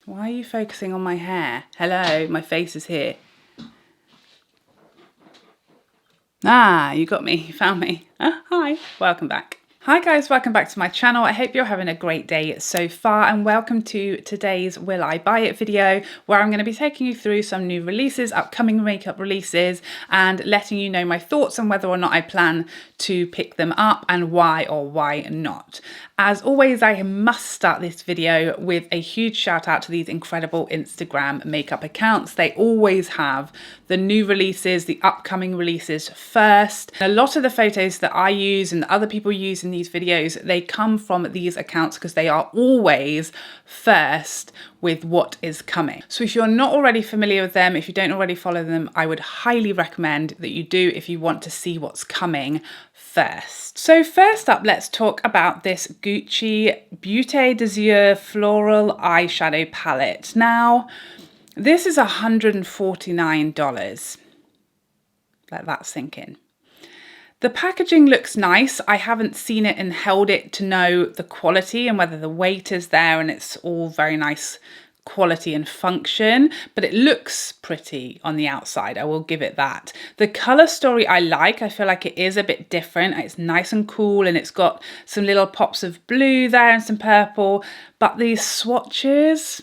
Why are you focusing on my hair? Hello, my face is here. Ah, you got me, you found me. Hi, welcome back. Hi guys, welcome back to my channel. I hope you're having a great day so far and welcome to today's Will I Buy It video, where I'm going to be taking you through some new releases, upcoming makeup releases, and letting you know my thoughts on whether or not I plan to pick them up and why or why not. As always, I must start this video with a huge shout out to these incredible Instagram makeup accounts. They always have the new releases, the upcoming releases first. A lot of the photos that I use and that other people use in these videos, they come from these accounts because they are always first with what is coming. So if you're not already familiar with them, if you don't already follow them, I would highly recommend that you do if you want to see what's coming first. So first up, let's talk about this Gucci Beaute Des Yeux Floral eyeshadow palette. Now, this is $149. Let that sink in. The packaging looks nice. I haven't seen it and held it to know the quality and whether the weight is there, and it's all very nice quality and function, but it looks pretty on the outside. I will give it that. The color story I like. I feel like it is a bit different. It's nice and cool and it's got some little pops of blue there and some purple, but these swatches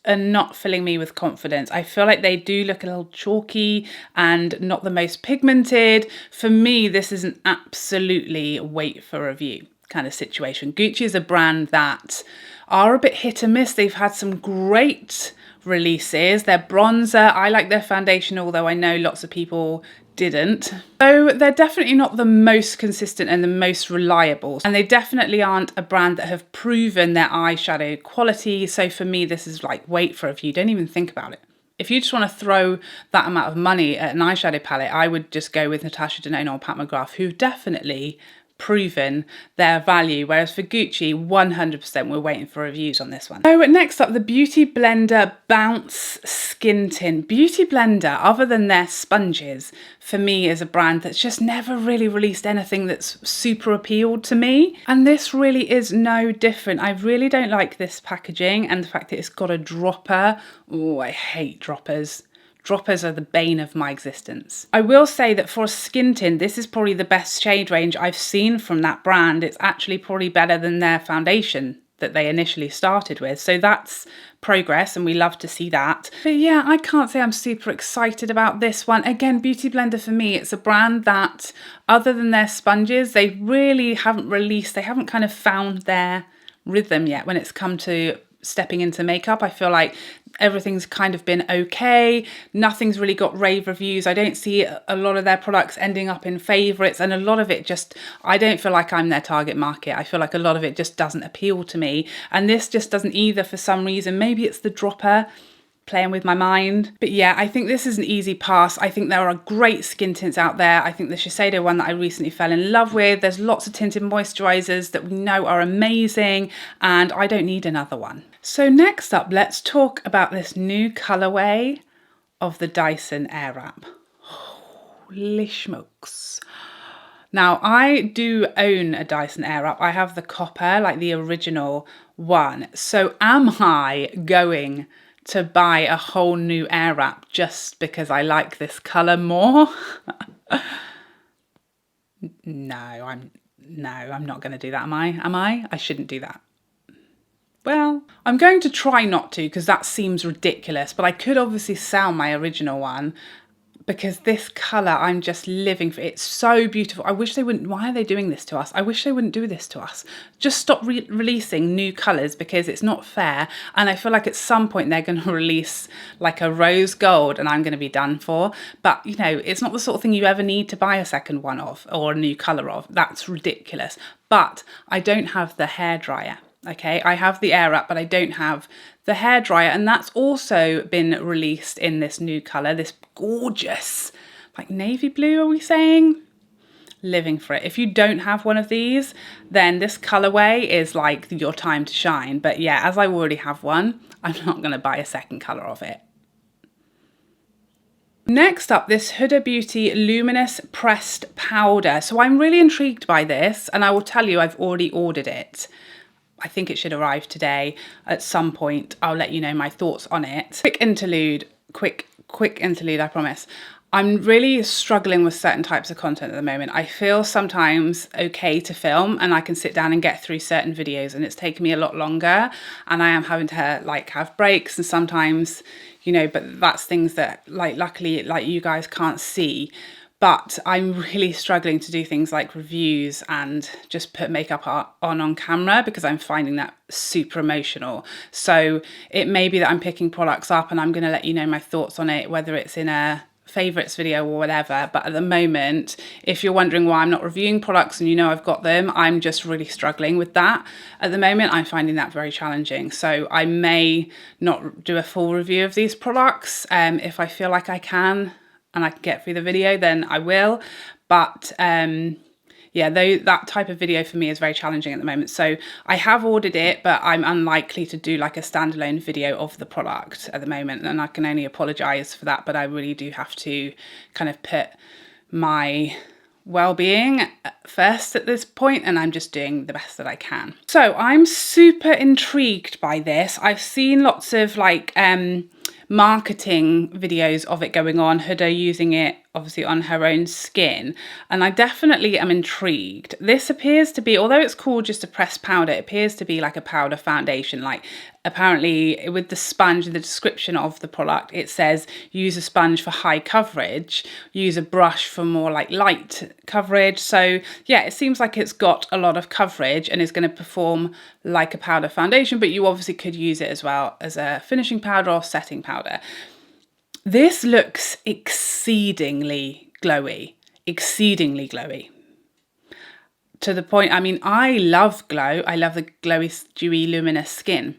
are not filling me with confidence. I feel like they do look a little chalky and not the most pigmented. For me, this is an absolutely wait for review kind of situation. Gucci is a brand that are a bit hit and miss. They've had some great releases. Their bronzer, I like their foundation, although I know lots of people didn't. So they're definitely not the most consistent and the most reliable. And they definitely aren't a brand that have proven their eyeshadow quality. So for me, this is like wait for a review. Don't even think about it. If you just want to throw that amount of money at an eyeshadow palette, I would just go with Natasha Denona or Pat McGrath, who've definitely proven their value, whereas for Gucci 100% we're waiting for reviews on this one. So next up, the Beauty Blender Bounce Skin Tint. Beauty Blender, other than their sponges, for me is a brand that's just never really released anything that's super appealed to me, and this really is no different. I really don't like this packaging and the fact that it's got a dropper. Oh, I hate droppers. Droppers are the bane of my existence. I will say that for a skin tint, this is probably the best shade range I've seen from that brand. It's actually probably better than their foundation that they initially started with. So that's progress and we love to see that. But yeah, I can't say I'm super excited about this one. Again, Beauty Blender for me, it's a brand that other than their sponges, they really haven't released, they haven't kind of found their rhythm yet when it's come to stepping into makeup. I feel like everything's kind of been okay. Nothing's really got rave reviews. I don't see a lot of their products ending up in favorites, and a lot of it just, I don't feel like I'm their target market. I feel like a lot of it just doesn't appeal to me, and this just doesn't either for some reason. Maybe it's the dropper playing with my mind. But yeah, I think this is an easy pass. I think there are great skin tints out there. I think the Shiseido one that I recently fell in love with. There's lots of tinted moisturizers that we know are amazing, and I don't need another one. So next up, let's talk about this new colorway of the Dyson Airwrap. Holy smokes. Now, I do own a Dyson Airwrap. I have the copper, like the original one. So am I going to buy a whole new Airwrap just because I like this color more? No, I'm not going to do that, am I? I shouldn't do that. Well, I'm going to try not to because that seems ridiculous, but I could obviously sell my original one because this colour I'm just living for. It's so beautiful. I wish they wouldn't, why are they doing this to us? I wish they wouldn't do this to us. Just stop releasing new colours because it's not fair, and I feel like at some point they're going to release like a rose gold and I'm going to be done for. But you know, it's not the sort of thing you ever need to buy a second one of or a new colour of. That's ridiculous. But I don't have the hairdryer. Okay, I have the Airwrap, but I don't have the hairdryer, and that's also been released in this new colour, this gorgeous, like navy blue, are we saying? Living for it. If you don't have one of these, then this colourway is like your time to shine. But yeah, as I already have one, I'm not going to buy a second colour of it. Next up, this Huda Beauty Luminous Pressed Powder. So I'm really intrigued by this, and I will tell you I've already ordered it. I think it should arrive today at some point. I'll let you know my thoughts on it. Quick interlude, I promise. I'm really struggling with certain types of content at the moment. I feel sometimes okay to film and I can sit down and get through certain videos, and it's taken me a lot longer, and I am having to like have breaks, and sometimes, you know, but that's things that like luckily like you guys can't see. But I'm really struggling to do things like reviews and just put makeup on camera, because I'm finding that super emotional. So it may be that I'm picking products up and I'm going to let you know my thoughts on it, whether it's in a favorites video or whatever. But at the moment, if you're wondering why I'm not reviewing products and you know I've got them, I'm just really struggling with that. At the moment, I'm finding that very challenging. So I may not do a full review of these products. If I feel like I can, and I can get through the video, then I will. But yeah, that type of video for me is very challenging at the moment. So I have ordered it, but I'm unlikely to do like a standalone video of the product at the moment. And I can only apologize for that, but I really do have to kind of put my well-being first at this point, and I'm just doing the best that I can. So I'm super intrigued by this. I've seen lots of like marketing videos of it going on, Huda using it obviously on her own skin, and I definitely am intrigued. This appears to be, although it's called just a pressed powder, it appears to be like a powder foundation. Like apparently with the sponge in the description of the product, it says use a sponge for high coverage, use a brush for more like light coverage. So yeah, it seems like it's got a lot of coverage and is going to perform like a powder foundation, but you obviously could use it as well as a finishing powder or setting powder. This looks exceedingly glowy, to the point, I mean, I love glow. I love the glowy, dewy, luminous skin,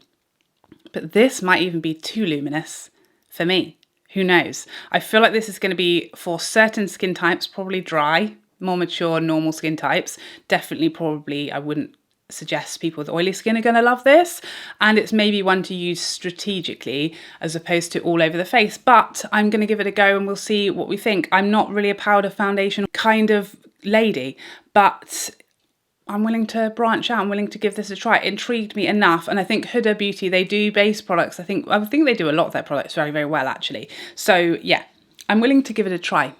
but this might even be too luminous for me. Who knows? I feel like this is going to be for certain skin types, probably dry, more mature, normal skin types. Definitely, probably, I wouldn't suggest people with oily skin are going to love this, and it's maybe one to use strategically as opposed to all over the face. But I'm going to give it a go and we'll see what we think. I'm not really a powder foundation kind of lady, but I'm willing to branch out. I'm willing to give this a try. It intrigued me enough, and I think Huda Beauty, they do base products. I think they do a lot of their products very, very well actually. So yeah, I'm willing to give it a try.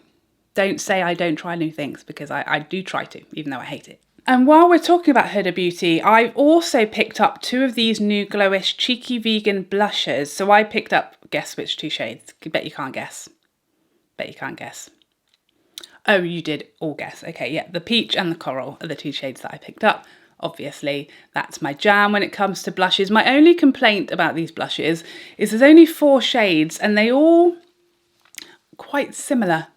Don't say I don't try new things, because I do try to, even though I hate it. And while we're talking about Huda Beauty, I've also picked up 2 of these new Glowish Cheeky Vegan blushes. So I picked up, guess which 2 shades? Bet you can't guess. Oh, you did all guess. Okay, yeah, the peach and the coral are the 2 shades that I picked up. Obviously, that's my jam when it comes to blushes. My only complaint about these blushes is there's only 4 shades and they all quite similar.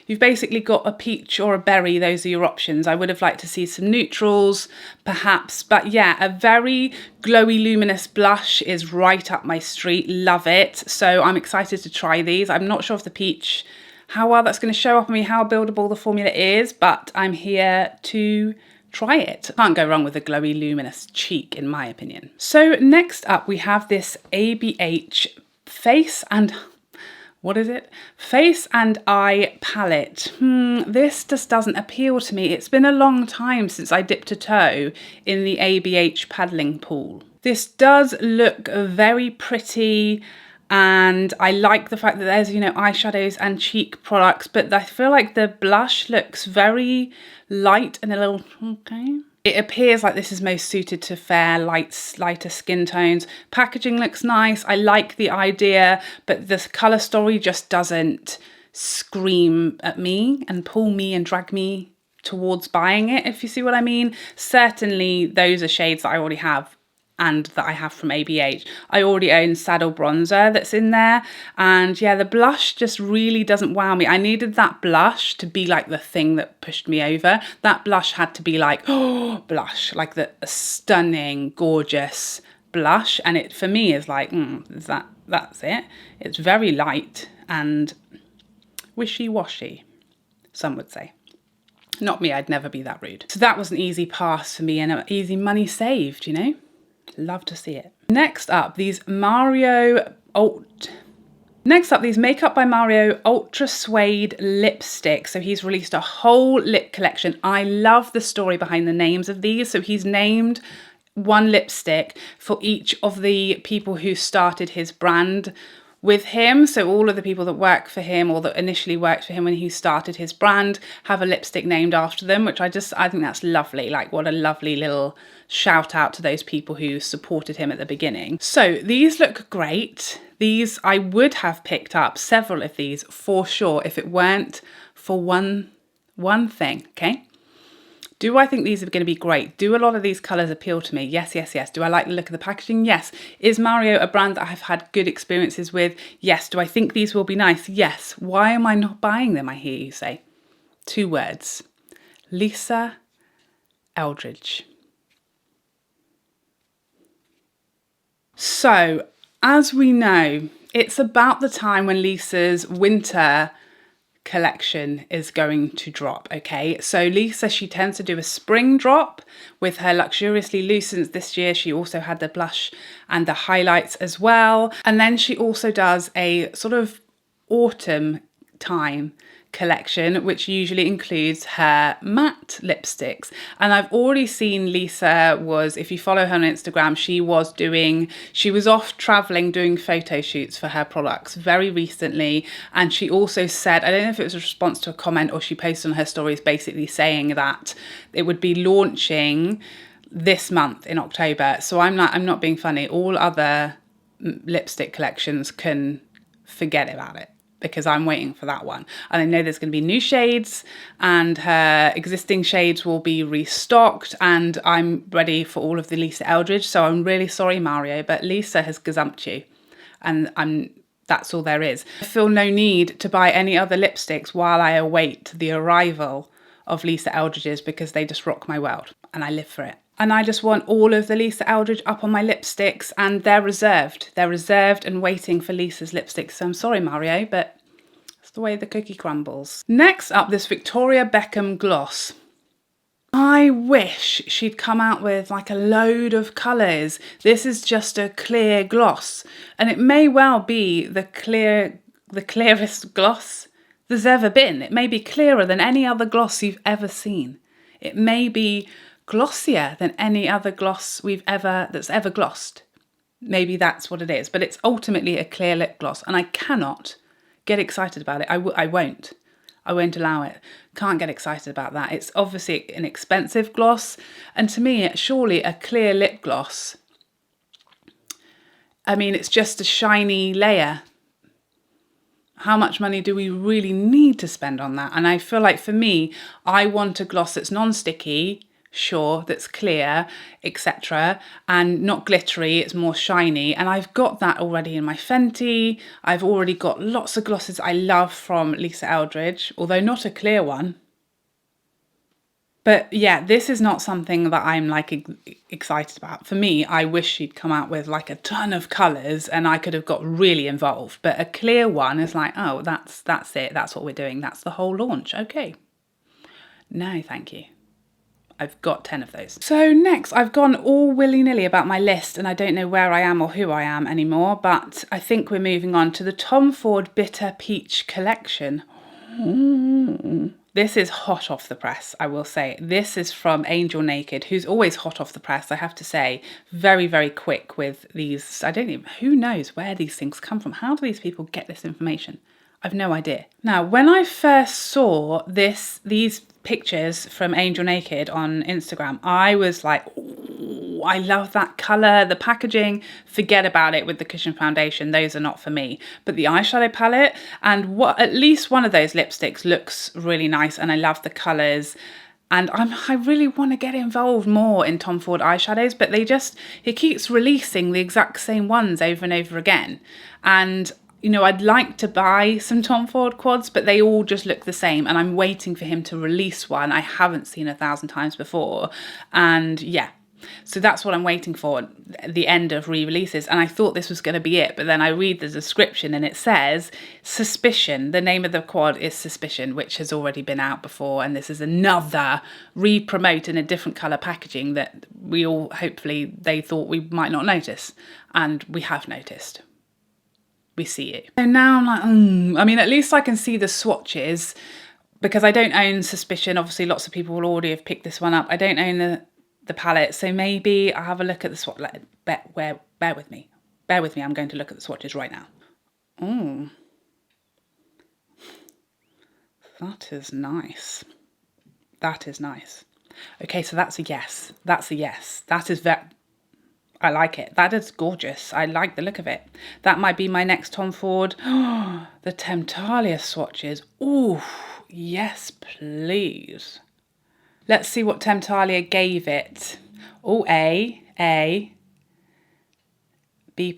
You've basically got a peach or a berry, those are your options. I would have liked to see some neutrals, perhaps, but yeah, a very glowy, luminous blush is right up my street, love it. So I'm excited to try these. I'm not sure if the peach, how well that's going to show up on me, how buildable the formula is, but I'm here to try it. Can't go wrong with a glowy, luminous cheek, in my opinion. So next up, we have this ABH Face and... what is it? Face and Eye Palette. This just doesn't appeal to me. It's been a long time since I dipped a toe in the ABH paddling pool. This does look very pretty, and I like the fact that there's, you know, eyeshadows and cheek products, but I feel like the blush looks very light and a little, okay. It appears like this is most suited to fair, lighter skin tones. Packaging looks nice. I like the idea, but the colour story just doesn't scream at me and pull me and drag me towards buying it, if you see what I mean. Certainly, those are shades that I already have and that I have from ABH. I already own Saddle Bronzer that's in there, and yeah, the blush just really doesn't wow me. I needed that blush to be like the thing that pushed me over. That blush had to be like, oh, blush, like the stunning, gorgeous blush, and it for me is like, that's it. It's very light and wishy-washy, some would say. Not me, I'd never be that rude. So that was an easy pass for me and an easy money saved, you know? Love to see it. Next up, these Makeup by Mario Ultra Suede lipstick. So he's released a whole lip collection. I love the story behind the names of these. So he's named one lipstick for each of the people who started his brand with him. So all of the people that work for him or that initially worked for him when he started his brand have a lipstick named after them, which I think that's lovely. Like, what a lovely little shout out to those people who supported him at the beginning. So these look great. These, I would have picked up several of these for sure if it weren't for one thing, okay? Do I think these are going to be great? Do a lot of these colours appeal to me? Yes, yes, yes. Do I like the look of the packaging? Yes. Is Mario a brand that I've had good experiences with? Yes. Do I think these will be nice? Yes. Why am I not buying them, I hear you say? 2 words. Lisa Eldridge. So, as we know, it's about the time when Lisa's winter collection is going to drop, okay? So Lisa, she tends to do a spring drop with her Luxuriously Lucent. This year she also had the blush and the highlights as well, and then she also does a sort of autumn time collection, which usually includes her matte lipsticks. And I've already seen Lisa was, if you follow her on Instagram, she was off traveling doing photo shoots for her products very recently. And she also said, I don't know if it was a response to a comment or she posted on her stories basically saying that it would be launching this month in October. So I'm not being funny. All other lipstick collections can forget about it, because I'm waiting for that one. And I know there's going to be new shades and her existing shades will be restocked, and I'm ready for all of the Lisa Eldridge. So I'm really sorry, Mario, but Lisa has gazumped you, and that's all there is. I feel no need to buy any other lipsticks while I await the arrival of Lisa Eldridge's, because they just rock my world and I live for it. And I just want all of the Lisa Eldridge up on my lipsticks, and they're reserved. They're reserved and waiting for Lisa's lipsticks. So I'm sorry, Mario, but it's the way the cookie crumbles. Next up, this Victoria Beckham gloss. I wish she'd come out with like a load of colours. This is just a clear gloss, and it may well be the clearest gloss there's ever been. It may be clearer than any other gloss you've ever seen. It may be glossier than any other gloss that's ever glossed. Maybe that's what it is, but it's ultimately a clear lip gloss, and I cannot get excited about it. I won't allow it. Can't get excited about that. It's obviously an expensive gloss, and to me, surely a clear lip gloss, I mean, it's just a shiny layer. How much money do we really need to spend on that? And I feel like for me, I want a gloss that's non-sticky, sure, that's clear, etc., and not glittery. It's more shiny, and I've got that already in my Fenty. I've already got lots of glosses I love from Lisa Eldridge, although not a clear one. But yeah, this is not something that I'm like excited about. For me, I wish she'd come out with like a ton of colours and I could have got really involved. But a clear one is like, oh, that's it. That's what we're doing. That's the whole launch. Okay. No, thank you. I've got 10 of those. So next, I've gone all willy-nilly about my list and I don't know where I am or who I am anymore, but I think we're moving on to the Tom Ford Bitter Peach collection. This is hot off the press, I will say. This is from Angel Naked, who's always hot off the press, I have to say. Very, very quick with these. Who knows where these things come from? How do these people get this information? I've no idea. Now, when I first saw these pictures from Angel Naked on Instagram, I was like, ooh, I love that colour, the packaging, forget about it with the cushion foundation, those are not for me. But the eyeshadow palette and at least one of those lipsticks looks really nice, and I love the colours. And I really want to get involved more in Tom Ford eyeshadows, but it keeps releasing the exact same ones over and over again. And you know, I'd like to buy some Tom Ford quads, but they all just look the same. And I'm waiting for him to release one I haven't seen 1,000 times before. And yeah, so that's what I'm waiting for, the end of re-releases. And I thought this was going to be it. But then I read the description and it says Suspicion. The name of the quad is Suspicion, which has already been out before. And this is another re-promote in a different colour packaging that we all, hopefully, they thought we might not notice. And we have noticed. We see it. So now I'm like, I mean, at least I can see the swatches because I don't own Suspicion. Obviously, lots of people will already have picked this one up. I don't own the palette. So maybe I'll have a look at the swatch. Bear with me. Bear with me. I'm going to look at the swatches right now. Oh, that is nice. That is nice. Okay, so that's a yes. That's a yes. That is very... I like it. That is gorgeous. I like the look of it. That might be my next Tom Ford. The Temptalia swatches. Ooh, yes, please. Let's see what Temptalia gave it. Oh, A, B+,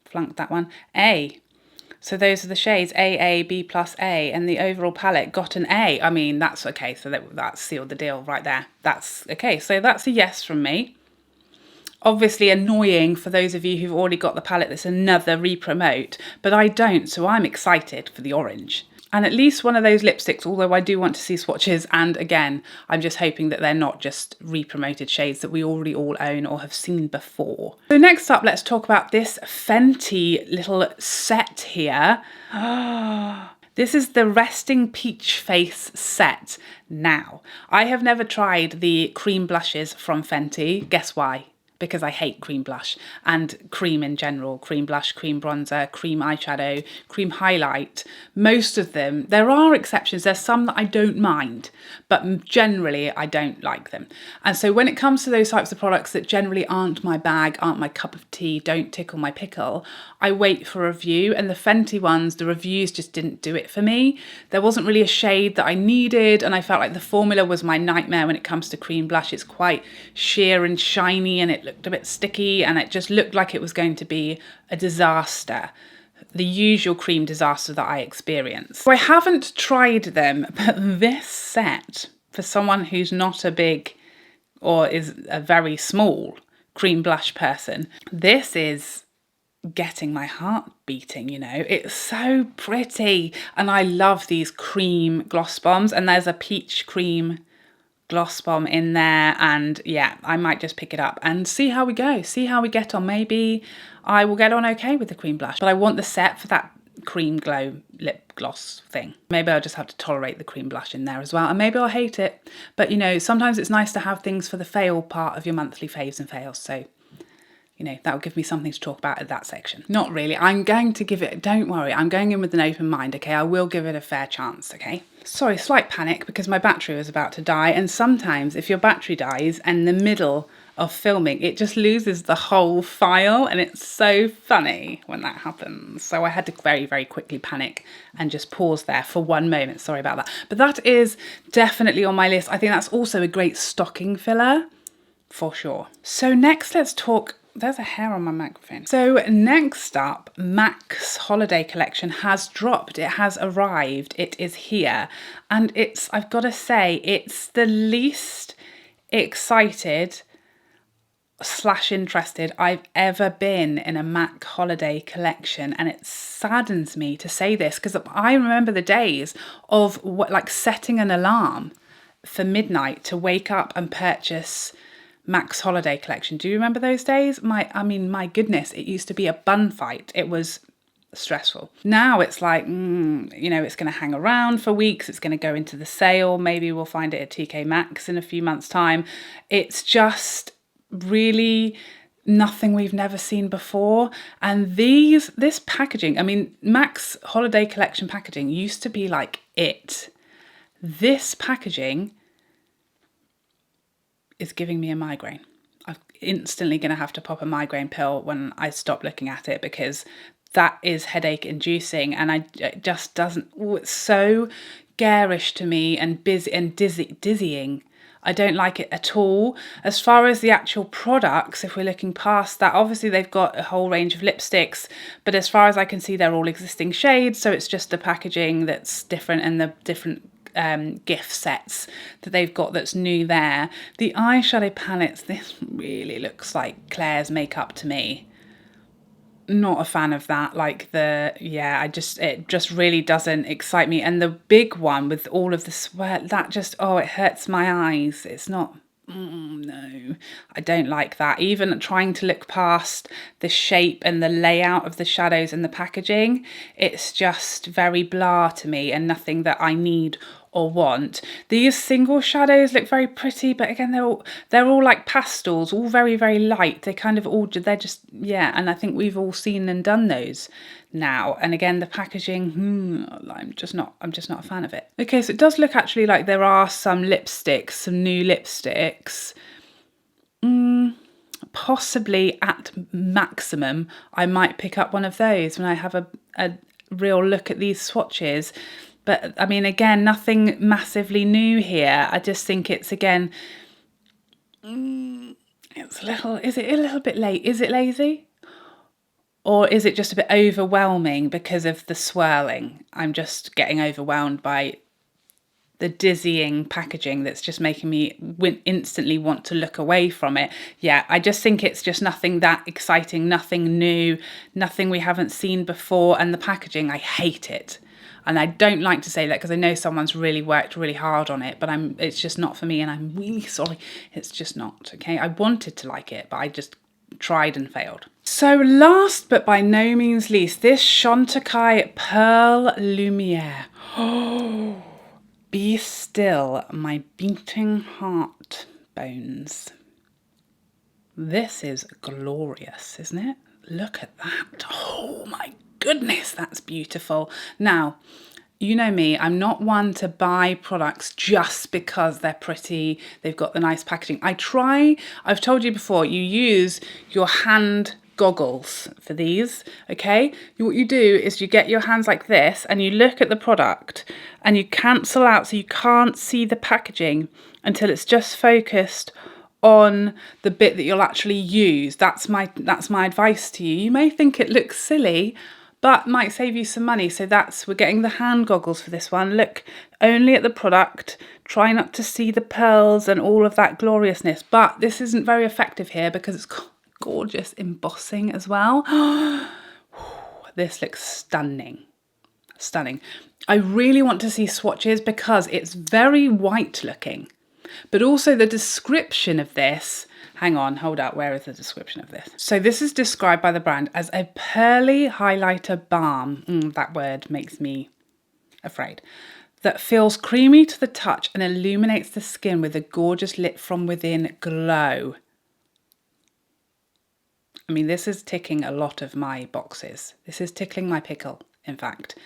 flunked that one, A. So those are the shades A, B plus A, and the overall palette got an A. I mean, that's okay, so that sealed the deal right there. That's okay, so that's a yes from me. Obviously annoying for those of you who've already got the palette that's another re-promote, but I don't, so I'm excited for the orange. And at least one of those lipsticks, although I do want to see swatches, and again, I'm just hoping that they're not just re-promoted shades that we already all own or have seen before. So next up, let's talk about this Fenty little set here. This is the Resting Peach Face set. Now, I have never tried the cream blushes from Fenty. Guess why? Because I hate cream blush and cream in general, cream blush, cream bronzer, cream eyeshadow, cream highlight. Most of them, there are exceptions. There's some that I don't mind, but generally I don't like them. And so when it comes to those types of products that generally aren't my bag, aren't my cup of tea, don't tickle my pickle, I wait for a review. And the Fenty ones, the reviews just didn't do it for me. There wasn't really a shade that I needed, and I felt like the formula was my nightmare when it comes to cream blush. It's quite sheer and shiny, and it looked a bit sticky, and it just looked like it was going to be a disaster, the usual cream disaster that I experienced. So I haven't tried them, but this set, for someone who's not a big or is a very small cream blush person, this is getting my heart beating, you know. It's so pretty, and I love these cream gloss bombs, and there's a peach cream gloss bomb in there, and yeah, I might just pick it up and see how we go, see how we get on. Maybe I will get on okay with the cream blush, but I want the set for that cream glow lip gloss thing. Maybe I'll just have to tolerate the cream blush in there as well, and maybe I'll hate it, but you know, sometimes it's nice to have things for the fail part of your monthly faves and fails, so you know, that'll give me something to talk about at that section. Not really. I'm going to give it, don't worry, I'm going in with an open mind, okay? I will give it a fair chance, okay? Sorry, slight panic because my battery was about to die, and sometimes if your battery dies in the middle of filming, it just loses the whole file, and it's so funny when that happens. So I had to very, very quickly panic and just pause there for one moment. Sorry about that. But that is definitely on my list. I think that's also a great stocking filler for sure. So next, let's talk. There's a hair on my microphone. So next up, MAC's holiday collection has dropped. It has arrived. It is here. And it's, I've got to say, it's the least excited / interested I've ever been in a MAC holiday collection. And it saddens me to say this because I remember the days of like setting an alarm for midnight to wake up and purchase MAC's holiday collection. Do you remember those days? I mean, my goodness, it used to be a bun fight. It was stressful. Now it's like, you know, it's going to hang around for weeks. It's going to go into the sale. Maybe we'll find it at TK Maxx in a few months' time. It's just really nothing we've never seen before. And this packaging, I mean, MAC's holiday collection packaging used to be like it. This packaging is giving me a migraine. I'm instantly going to have to pop a migraine pill when I stop looking at it because that is headache inducing, and it just doesn't, it's so garish to me and busy and dizzying. I don't like it at all. As far as the actual products, if we're looking past that, obviously they've got a whole range of lipsticks, but as far as I can see, they're all existing shades. So it's just the packaging that's different and the different gift sets that they've got that's new there. The eyeshadow palettes, this really looks like Claire's makeup to me. Not a fan of that. Like it just really doesn't excite me. And the big one with all of the sweat, that just, oh, it hurts my eyes. It's not, no, I don't like that. Even trying to look past the shape and the layout of the shadows and the packaging, it's just very blah to me and nothing that I need or want. These single shadows look very pretty, but again, they're all like pastels, all very, very light. They kind of all, they're just, yeah, and I think we've all seen and done those now. And again, the packaging, I'm just not a fan of it. Okay, so it does look actually like there are some lipsticks, some new lipsticks. Possibly at maximum, I might pick up one of those when I have a real look at these swatches. But I mean, again, nothing massively new here. I just think it's, again, it's a little, is it a little bit late? Is it lazy? Or is it just a bit overwhelming because of the swirling? I'm just getting overwhelmed by the dizzying packaging that's just making me instantly want to look away from it. Yeah, I just think it's just nothing that exciting, nothing new, nothing we haven't seen before. And the packaging, I hate it. And I don't like to say that because I know someone's really worked really hard on it, but it's just not for me, and I'm really sorry. It's just not, okay? I wanted to like it, but I just tried and failed. So last but by no means least, this Chantecaille Perle Lumiere. Oh, be still, my beating heart bones. This is glorious, isn't it? Look at that. Oh my goodness, that's beautiful. Now, you know me, I'm not one to buy products just because they're pretty, they've got the nice packaging. I've told you before, you use your hand goggles for these, okay? What you do is you get your hands like this and you look at the product and you cancel out so you can't see the packaging until it's just focused on the bit that you'll actually use. That's my advice to you. You may think it looks silly, but might save you some money. So we're getting the hand goggles for this one. Look only at the product, try not to see the pearls and all of that gloriousness. But this isn't very effective here because it's got gorgeous embossing as well. This looks stunning. Stunning. I really want to see swatches because it's very white looking, but also the description of this, hang on, hold up, where is the description of this? So this is described by the brand as a pearly highlighter balm. That word makes me afraid. That feels creamy to the touch and illuminates the skin with a gorgeous lit from within glow. I mean, this is ticking a lot of my boxes. This is tickling my pickle, in fact.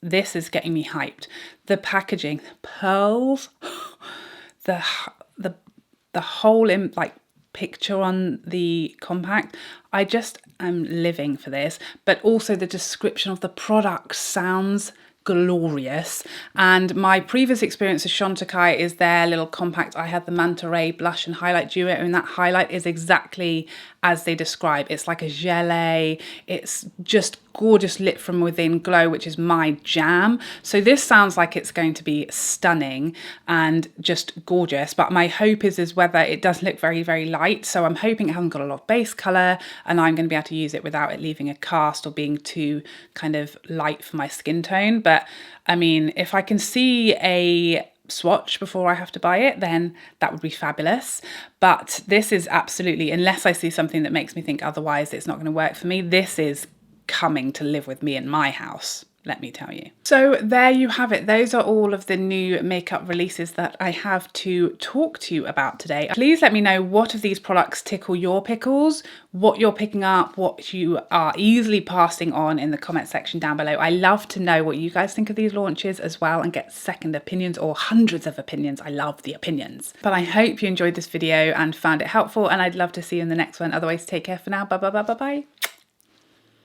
This is getting me hyped. The packaging, the pearls, the whole picture on the compact. I just am living for this. But also the description of the product sounds glorious. And my previous experience with Chantecaille is their little compact. I had the Manta Ray blush and highlight duo, and that highlight is exactly as they describe. It's like a gelée. It's just gorgeous lit from within glow, which is my jam. So this sounds like it's going to be stunning and just gorgeous. But my hope is whether it does look very, very light. So I'm hoping it hasn't got a lot of base color and I'm going to be able to use it without it leaving a cast or being too kind of light for my skin tone. But I mean, if I can see a swatch before I have to buy it, then that would be fabulous. But this is absolutely, unless I see something that makes me think otherwise it's not going to work for me, this is coming to live with me in my house, let me tell you. So there you have it. Those are all of the new makeup releases that I have to talk to you about today. Please let me know what of these products tickle your pickles, what you're picking up, what you are easily passing on in the comment section down below. I love to know what you guys think of these launches as well and get second opinions or hundreds of opinions. I love the opinions. But I hope you enjoyed this video and found it helpful, and I'd love to see you in the next one. Otherwise, take care for now. Bye bye bye bye bye.